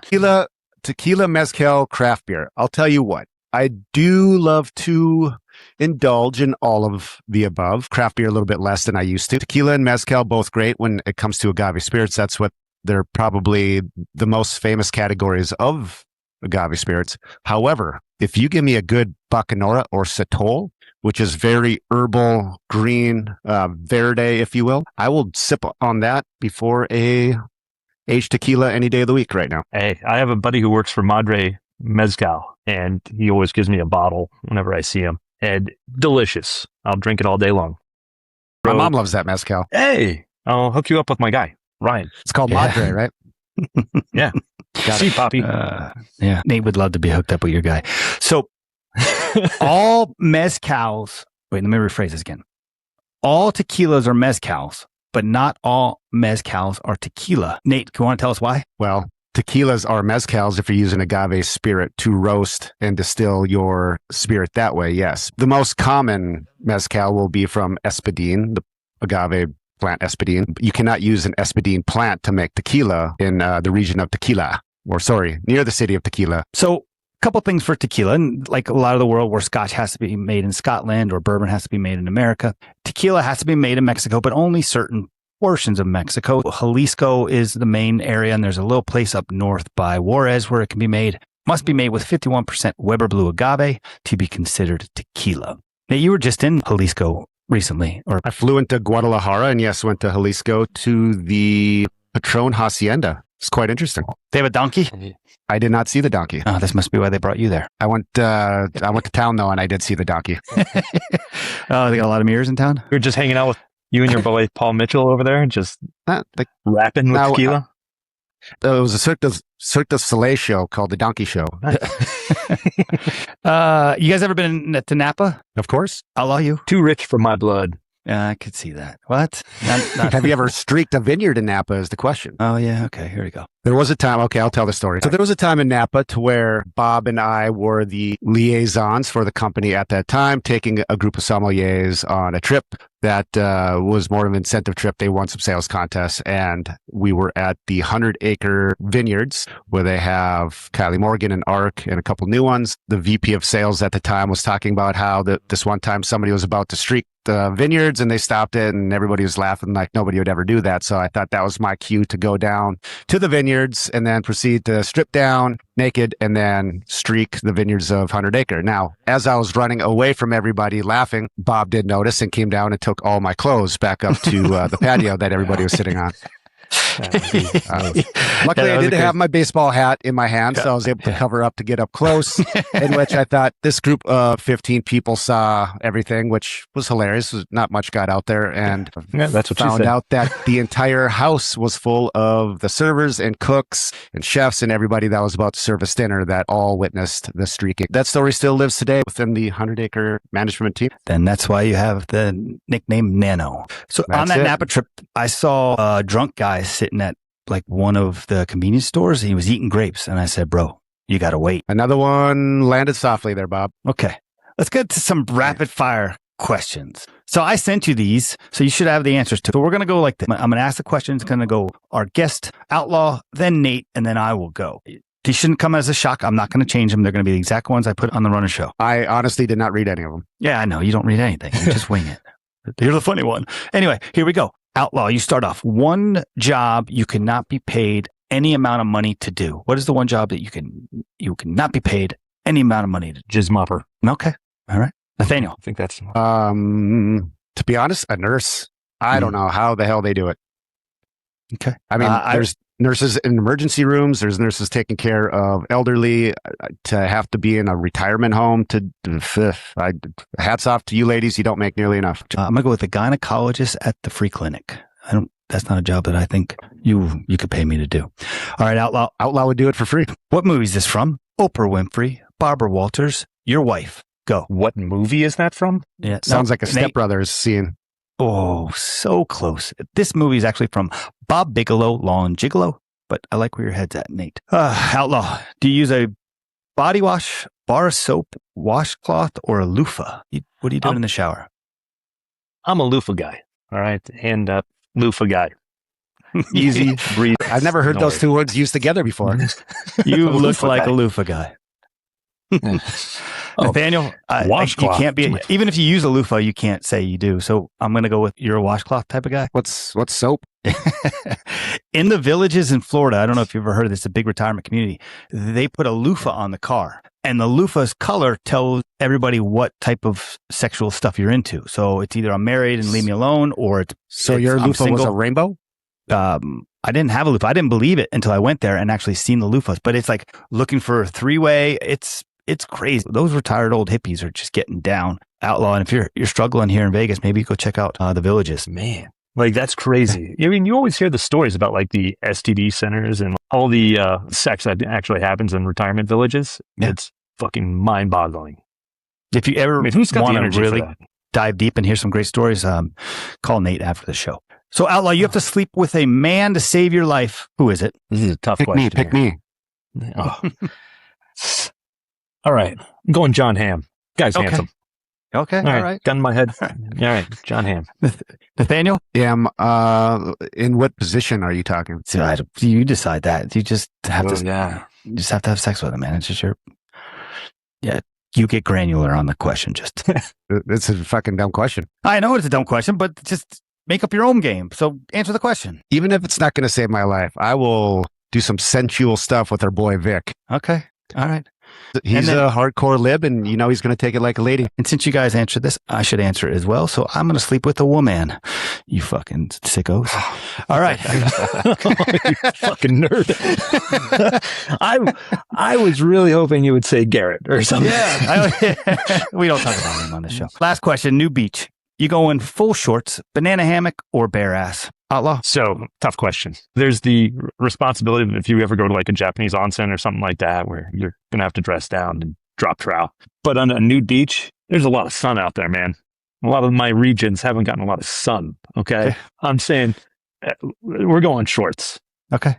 Tequila, mezcal, craft beer. I'll tell you what, I do love to indulge in all of the above. Craft beer a little bit less than I used to. Tequila and mezcal, both great when it comes to agave spirits. That's what they're probably the most famous categories of agave spirits. However, if you give me a good Bacanora or Sotol, which is very herbal, green, verde, if you will, I will sip on that before a aged tequila any day of the week right now. Hey, I have a buddy who works for Madre Mezcal, and he always gives me a bottle whenever I see him. And delicious. I'll drink it all day long. My mom loves that mezcal. Hey, I'll hook you up with my guy, Ryan. It's called Madre, right? Yeah. See, Poppy. Yeah. Nate would love to be hooked up with your guy. So all mezcals, wait, let me rephrase this again. All tequilas are mezcals, but not all mezcals are tequila. Nate, do you want to tell us why? Well, tequilas are mezcals if you're using agave spirit to roast and distill your spirit that way, yes. The most common mezcal will be from espadín, the agave plant espadín. You cannot use an espadín plant to make tequila in the region of Tequila, near the city of Tequila. So a couple things for tequila. And like a lot of the world where scotch has to be made in Scotland or bourbon has to be made in America, tequila has to be made in Mexico, but only certain portions of Mexico. Jalisco is the main area, and there's a little place up north by Juarez where it can be made. Must be made with 51% Weber Blue agave to be considered tequila. Now, you were just in Jalisco recently, or I flew into Guadalajara and yes, went to Jalisco to the Patron Hacienda. It's quite interesting. they have a donkey? I did not see the donkey. Oh, this must be why they brought you there. I went to town though, and I did see the donkey. Oh, they got a lot of mirrors in town? You're just hanging out with you and your boy Paul Mitchell over there, just rapping with tequila. It was a Cirque du Soleil show called the Donkey Show. You guys ever been to Napa? Of course. Outlaw, you? Too rich for my blood. I could see that. What? Not Have you ever streaked a vineyard in Napa is the question. Oh, yeah. Okay. Here we go. There was a time, okay, I'll tell the story. So there was a time in Napa to where Bob and I were the liaisons for the company at that time, taking a group of sommeliers on a trip that was more of an incentive trip. They won some sales contests, and we were at the 100-acre vineyards where they have Kylie Morgan and Ark and a couple new ones. The VP of sales at the time was talking about how this one time somebody was about to streak the vineyards and they stopped it, and everybody was laughing like nobody would ever do that. So I thought that was my cue to go down to the vineyards and then proceed to strip down naked and then streak the vineyards of 100 Acre. Now, as I was running away from everybody laughing, Bob did notice and came down and took all my clothes back up to the patio that everybody was sitting on. Luckily, I did have my baseball hat in my hand, so I was able to cover up to get up close, in which I thought this group of 15 people saw everything, which was hilarious. Not much got out there, and that's what found out that the entire house was full of the servers and cooks and chefs and everybody that was about to serve us dinner that all witnessed the streaking. That story still lives today within the 100-acre management team. Then that's why you have the nickname Nano. So on that Napa trip, I saw a drunk guy sitting at like one of the convenience stores. He was eating grapes. And I said, bro, you got to wait. Another one landed softly there, Bob. Okay. Let's get to some rapid fire questions. So I sent you these, so you should have the answers to. So we're going to go like this. I'm going to ask the questions. It's going to go our guest, Outlaw, then Nate, and then I will go. These shouldn't come as a shock. I'm not going to change them. They're going to be the exact ones I put on the Runner Show. I honestly did not read any of them. Yeah, I know. You don't read anything. You just wing it. You're the funny one. Anyway, here we go. Outlaw, you start off. One job you cannot be paid any amount of money to do. What is the one job that you cannot be paid any amount of money to do? Jizz mopper. Okay. All right. Nathaniel. I think that's... To be honest, a nurse. I don't know how the hell they do it. Okay. I mean, there's nurses in emergency rooms. There's nurses taking care of elderly. To have to be in a retirement home hats off to you ladies. You don't make nearly enough. I'm going to go with the gynecologist at the free clinic. That's not a job that I think you could pay me to do. All right, Outlaw. Outlaw would do it for free. What movie is this from? Oprah Winfrey, Barbara Walters, your wife. Go. What movie is that from? Yeah, Sounds like a Step Brothers scene. Oh, so close. This movie is actually from Bob Bigelow, Law and Gigolo, but I like where your head's at, Nate. Outlaw, do you use a body wash, bar of soap, washcloth, or a loofah? What are you doing in the shower? I'm a loofah guy, all right? Hand up, loofah guy. Easy, breathe. I've never heard those two words used together before. You look like a loofah guy. Nathaniel, you can't be, even if you use a loofah, you can't say you do. So I'm going to go with you're a washcloth type of guy. What's soap? In the villages in Florida, I don't know if you've ever heard of this, a big retirement community, they put a loofah on the car, and the loofah's color tells everybody what type of sexual stuff you're into. So it's either I'm married and leave me alone, or your loofah was a rainbow? I didn't have a loofah. I didn't believe it until I went there and actually seen the loofahs, but it's like looking for a three-way. It's crazy. Those retired old hippies are just getting down. Outlaw. And if you're struggling here in Vegas, maybe go check out the villages. Man, like that's crazy. I mean, you always hear the stories about like the STD centers and all the sex that actually happens in retirement villages. Yeah. It's fucking mind-boggling. If you ever who's got want to really dive deep and hear some great stories, call Nate after the show. So, Outlaw, you have to sleep with a man to save your life. Who is it? This is a tough question. Pick me. Oh. All right. I'm going John Hamm. Guy's handsome. Okay. All right. Gun in my head. All right. John Hamm. Nathaniel? Yeah. In what position are you talking? You decide that. You just have to. Yeah. You just have to have sex with him, man. It's just you get granular on the question. Just. It's a fucking dumb question. I know it's a dumb question, but just make up your own game. So answer the question. Even if it's not going to save my life, I will do some sensual stuff with our boy Vic. Okay. All right. He's a hardcore lib, and he's going to take it like a lady. And since you guys answered this, I should answer it as well. So I'm going to sleep with a woman. You fucking sickos. All right. You fucking nerd. I was really hoping you would say Garrett or something. Yeah. We don't talk about him on this show. Last question. New beach. You go in full shorts, banana hammock, or bare ass? Outlaw. So, tough question. There's the responsibility of if you ever go to like a Japanese onsen or something like that, where you're going to have to dress down and drop trowel. But on a nude beach, there's a lot of sun out there, man. A lot of my regions haven't gotten a lot of sun. Okay. I'm saying we're going shorts. Okay.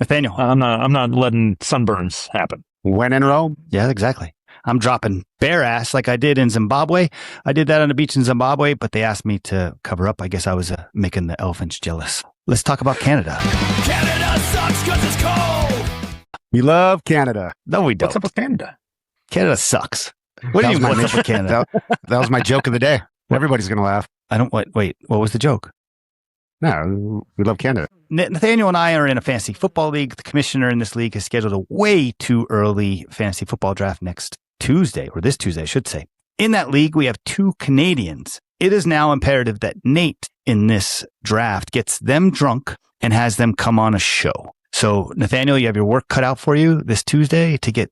Nathaniel. I'm not letting sunburns happen. When in Rome? Yeah, exactly. I'm dropping bare ass like I did in Zimbabwe. I did that on the beach in Zimbabwe, but they asked me to cover up. I guess I was making the elephants jealous. Let's talk about Canada. Canada sucks because it's cold. We love Canada. No, we don't. What's up with Canada? Canada sucks. What do you mean, what's up with Canada? That was my joke of the day. Everybody's going to laugh. I don't, wait, what was the joke? No, we love Canada. Nathaniel and I are in a fantasy football league. The commissioner in this league has scheduled a way too early fantasy football draft next Tuesday, or this Tuesday, I should say. In that league, we have 2 Canadians. It is now imperative that Nate in this draft gets them drunk and has them come on a show. So, Nathaniel, you have your work cut out for you this Tuesday to get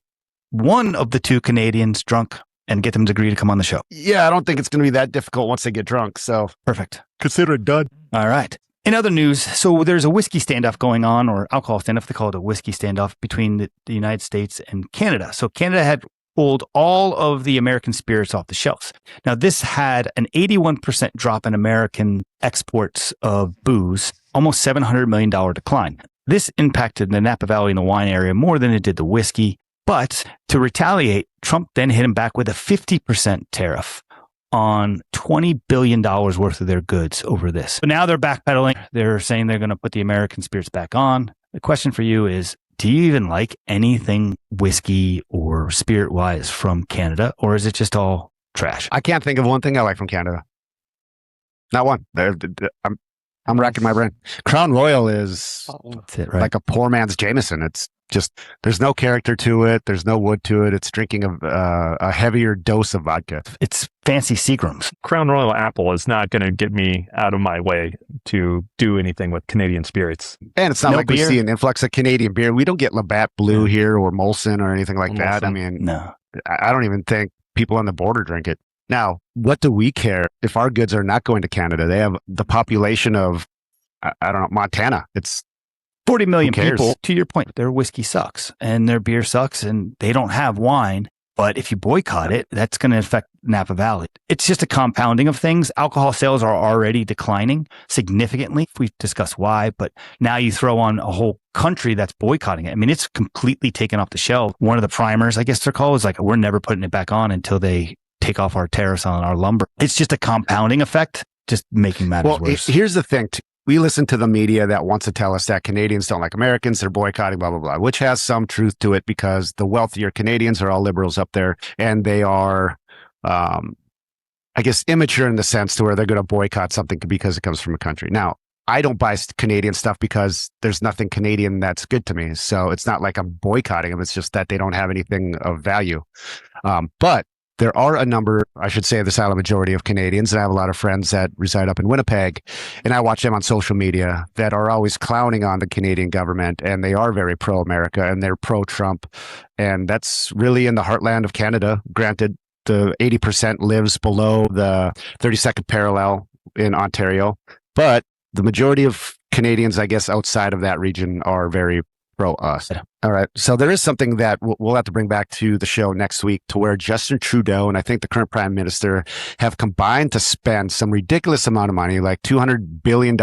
one of the 2 Canadians drunk and get them to agree to come on the show. Yeah, I don't think it's going to be that difficult once they get drunk. So Perfect. consider it done. All right. In other news, so there's a whiskey standoff going on, or alcohol standoff. They call it a whiskey standoff between the United States and Canada. So Canada had pulled all of the American spirits off the shelves. Now, this had an 81% drop in American exports of booze, almost $700 million decline. This impacted the Napa Valley and the wine area more than it did the whiskey. But to retaliate, Trump then hit him back with a 50% tariff on $20 billion worth of their goods over this. So now they're backpedaling. They're saying they're going to put the American spirits back on. The question for you is, do you even like anything whiskey or spirit-wise from Canada, or is it just all trash? I can't think of one thing I like from Canada. Not one. I'm racking my brain. Crown Royal is That's it, right? like a poor man's Jameson. It's just, there's no character to it. There's no wood to it. It's drinking a heavier dose of vodka. It's fancy Seagrams. Crown Royal Apple is not going to get me out of my way to do anything with Canadian spirits. And it's not No like beer? we see an influx of Canadian beer. We don't get Labatt Blue here or Molson or anything like that. I Molson. mean, No. I don't even think people on the border drink it. Now, what do we care if our goods are not going to Canada? They have the population of, I don't know, Montana. It's 40 million Who cares? people, to your point, their whiskey sucks and their beer sucks and they don't have wine. But if you boycott it, that's going to affect Napa Valley. It's just a compounding of things. Alcohol sales are already declining significantly. We've discussed why, but now you throw on a whole country that's boycotting it. I mean, it's completely taken off the shelf. One of the primers, I guess they're called, is like, we're never putting it back on until they take off our tariffs on our lumber. It's just a compounding effect, just making matters worse. Here's the thing. We listen to the media that wants to tell us that Canadians don't like Americans, they're boycotting, blah, blah, blah, which has some truth to it because the wealthier Canadians are all liberals up there and they are, I guess, immature in the sense to where they're going to boycott something because it comes from a country. Now, I don't buy Canadian stuff because there's nothing Canadian that's good to me. So it's not like I'm boycotting them. It's just that they don't have anything of value. But there are a number, I should say the silent majority of Canadians, and I have a lot of friends that reside up in Winnipeg, and I watch them on social media that are always clowning on the Canadian government, and they are very pro-America, and they're pro-Trump, and that's really in the heartland of Canada. Granted, the 80% lives below the 32nd parallel in Ontario, but the majority of Canadians, I guess, outside of that region are very pro-us. All right. So there is something that we'll have to bring back to the show next week to where Justin Trudeau and I think the current prime minister have combined to spend some ridiculous amount of money, like $200 billion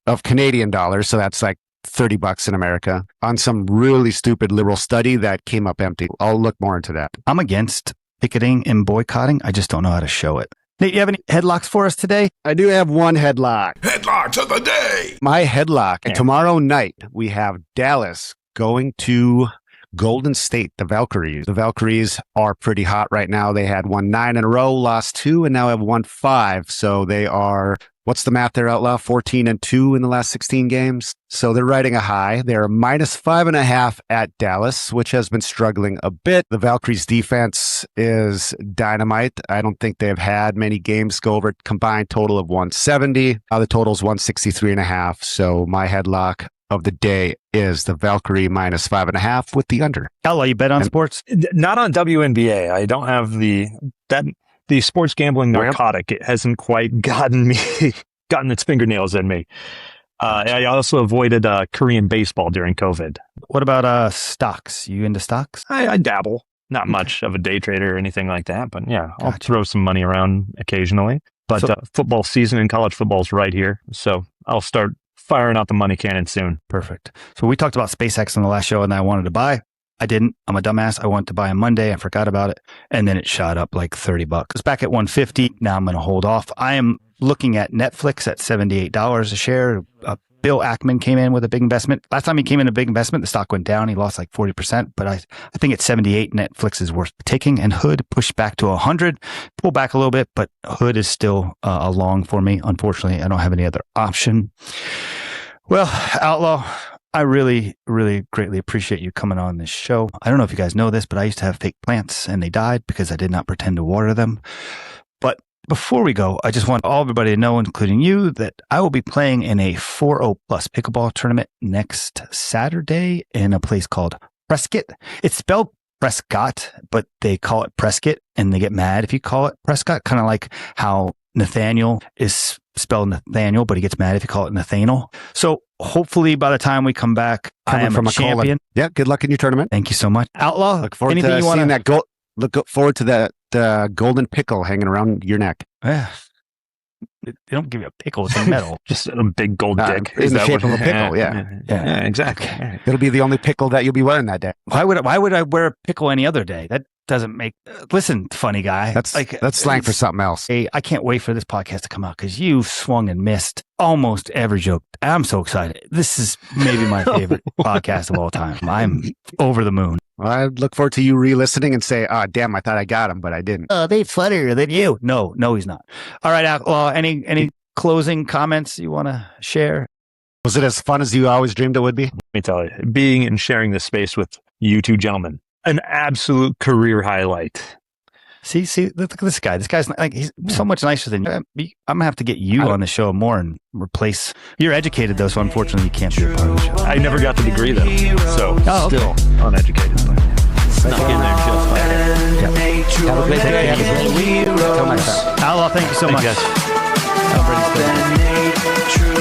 of Canadian dollars. So that's like $30 in America on some really stupid liberal study that came up empty. I'll look more into that. I'm against picketing and boycotting. I just don't know how to show it. Nate, you have any headlocks for us today? I do have one headlock. Headlocks of the day. My headlock. And tomorrow night, we have Dallas going to Golden State, the Valkyries. The Valkyries are pretty hot right now. They had won 9 in a row, lost 2, and now have won 5. So they are, what's the math there, Outlaw? 14-2 in the last 16 games. So they're riding a high. They're -5.5 at Dallas, which has been struggling a bit. The Valkyries defense is dynamite. I don't think they've had many games go over a combined total of 170. The total's 163.5. So my headlock of the day is the Valkyrie -5.5 with the under. Outlaw, you bet on sports? Not on WNBA. I don't have the sports gambling narcotic. It hasn't quite gotten its fingernails in me. I also avoided Korean baseball during COVID. What about stocks? You into stocks? I dabble. Not much of a day trader or anything like that, but yeah, I'll throw some money around occasionally. But football season in college football is right here. So I'll start firing out the money cannon soon. Perfect. So we talked about SpaceX on the last show, and I wanted to buy. I didn't. I'm a dumbass. I wanted to buy on Monday. I forgot about it. And then it shot up like $30. It's back at $150. Now I'm going to hold off. I am looking at Netflix at $78 a share. Bill Ackman came in with a big investment. Last time he came in a big investment, the stock went down. He lost like 40%. But I think at 78, Netflix is worth taking. And Hood pushed back to 100, pull back a little bit. But Hood is still a long for me. Unfortunately, I don't have any other option. Well, Outlaw, I really, really greatly appreciate you coming on this show. I don't know if you guys know this, but I used to have fake plants and they died because I did not pretend to water them. But before we go, I just want everybody to know, including you, that I will be playing in a 4-0 plus pickleball tournament next Saturday in a place called Prescott. It's spelled Prescott, but they call it Prescott and they get mad if you call it Prescott, kind of like how Nathaniel is spelled Nathaniel, but he gets mad if you call it Nathaniel. So hopefully by the time we come back, I am a champion. Yeah, good luck in your tournament. Thank you so much. Outlaw, look forward to seeing that gold. Look forward to that golden pickle hanging around your neck. Yeah. They don't give you a pickle, it's a metal. Just a big gold dick. In the shape of a pickle, yeah, exactly. Okay. It'll be the only pickle that you'll be wearing that day. Why would I wear a pickle any other day? That doesn't make listen, funny guy. That's slang for something else. Hey, I can't wait for this podcast to come out because you swung and missed almost every joke. I'm so excited. This is maybe my favorite podcast of all time. I'm over the moon. Well, I look forward to you re-listening and say, "Oh, damn, I thought I got him, but I didn't." Oh, they're funnier than you. No, he's not. All right, Outlaw. Any closing comments you want to share? Was it as fun as you always dreamed it would be? Let me tell you, being and sharing this space with you two gentlemen, an absolute career highlight. See, look at this guy. This guy's like, he's so much nicer than you. I'm going to have to get you on the show more and replace. You're educated, though, so unfortunately you can't be a part of the show. I never got the degree, though, so still uneducated. But snuck in there just fine. Have a great day. Outlaw, thank you so much. Thanks, guys. Have a great day.